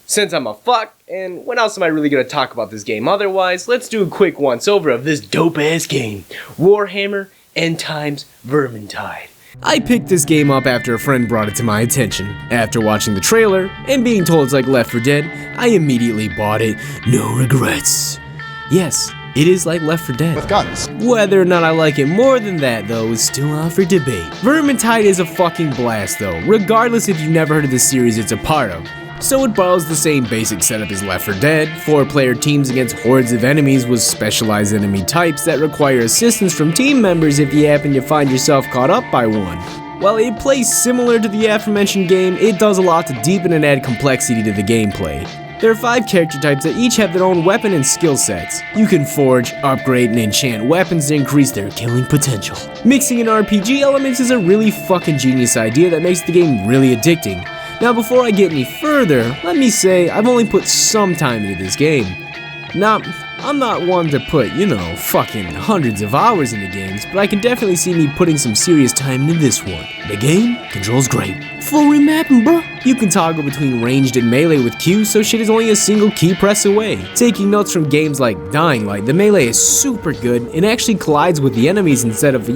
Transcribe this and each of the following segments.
Since I'm a fuck, and when else am I really gonna talk about this game otherwise, let's do a quick once-over of this dope-ass game, Warhammer ENDTIMES VERMINTIDE. I picked this game up after a friend brought it to my attention. After watching the trailer, and being told it's like Left 4 Dead, I immediately bought it, no regrets. Yes, it is like Left 4 Dead. With guns. Whether or not I like it more than that, though, is still up for debate. Vermintide is a fucking blast, though, regardless if you've never heard of the series it's a part of. So it borrows the same basic setup as Left 4 Dead, 4-player teams against hordes of enemies with specialized enemy types that require assistance from team members if you happen to find yourself caught up by one. While it plays similar to the aforementioned game, it does a lot to deepen and add complexity to the gameplay. There are 5 character types that each have their own weapon and skill sets. You can forge, upgrade, and enchant weapons to increase their killing potential. Mixing in RPG elements is a really fucking genius idea that makes the game really addicting. Now before I get any further, let me say I've only put some time into this game. Now, I'm not one to put, fucking hundreds of hours into games, but I can definitely see me putting some serious time into this one. The game controls great. Full remapping, bro. You can toggle between ranged and melee with Q, so shit is only a single key press away. Taking notes from games like Dying Light, the melee is super good and actually collides with the enemies instead of,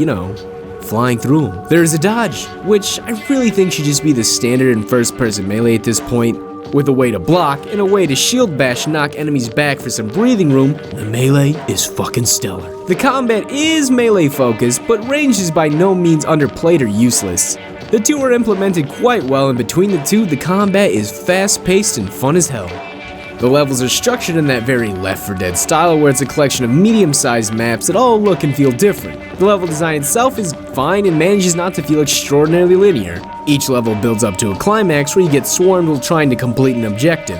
flying through them. There's a dodge, which I really think should just be the standard in first-person melee at this point. With a way to block and a way to shield bash and knock enemies back for some breathing room, the melee is fucking stellar. The combat is melee focused, but range is by no means underplayed or useless. The two are implemented quite well, and between the two, the combat is fast-paced and fun as hell. The levels are structured in that very Left 4 Dead style where it's a collection of medium-sized maps that all look and feel different. The level design itself is fine and manages not to feel extraordinarily linear. Each level builds up to a climax where you get swarmed while trying to complete an objective.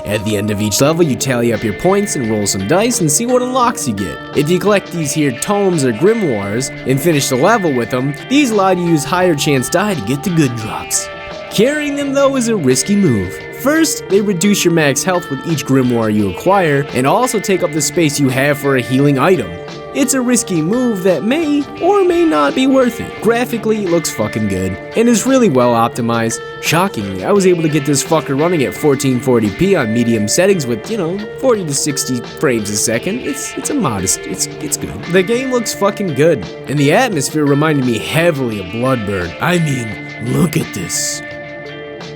At the end of each level, you tally up your points and roll some dice and see what unlocks you get. If you collect these here tomes or grimoires and finish the level with them, these allow you to use higher chance die to get the good drops. Carrying them though is a risky move. First, they reduce your max health with each grimoire you acquire, and also take up the space you have for a healing item. It's a risky move that may or may not be worth it. Graphically, it looks fucking good, and is really well optimized. Shockingly, I was able to get this fucker running at 1440p on medium settings with, 40 to 60 frames a second. It's good. The game looks fucking good, and the atmosphere reminded me heavily of Bloodborne. I mean, look at this.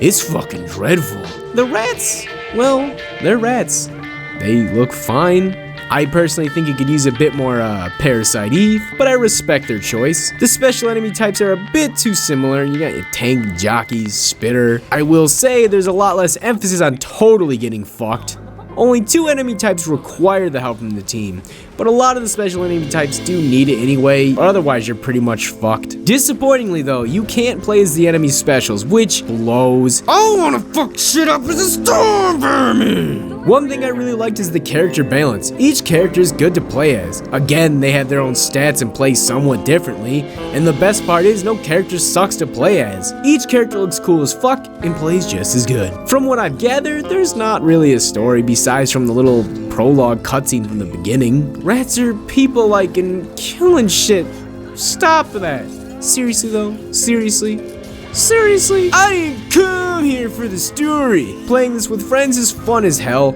It's fucking dreadful. The rats, well, they're rats. They look fine. I personally think it could use a bit more Parasite Eve, but I respect their choice. The special enemy types are a bit too similar. You got your tank, jockeys, spitter. I will say there's a lot less emphasis on totally getting fucked. Only 2 enemy types require the help from the team, but a lot of the special enemy types do need it anyway, or otherwise you're pretty much fucked. Disappointingly though, you can't play as the enemy specials, which blows. I wanna fuck shit up as a storm vermin! One thing I really liked is the character balance. Each character is good to play as. Again, they have their own stats and play somewhat differently, and the best part is no character sucks to play as. Each character looks cool as fuck and plays just as good. From what I've gathered, there's not really a story besides from the little prologue cutscene from the beginning. Rats are people like and killing shit. Stop that. Seriously though? Seriously? I didn't come here for the story. Playing this with friends is fun as hell.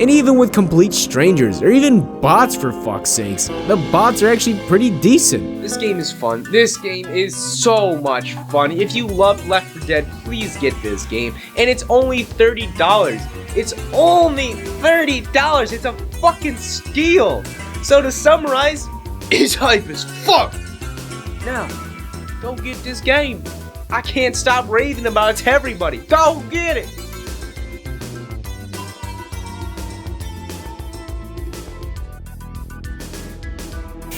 And even with complete strangers, or even bots for fuck's sakes, the bots are actually pretty decent. This game is fun. This game is so much fun. If you love Left 4 Dead, please get this game. And it's only $30. It's only $30. It's a fucking steal. So to summarize, it's hype as fuck. Now, go get this game. I can't stop raving about it to everybody. Go get it.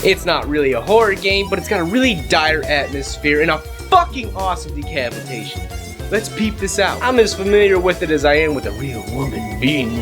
It's not really a horror game, but it's got a really dire atmosphere and a fucking awesome decapitation. Let's peep this out. I'm as familiar with it as I am with a real woman being.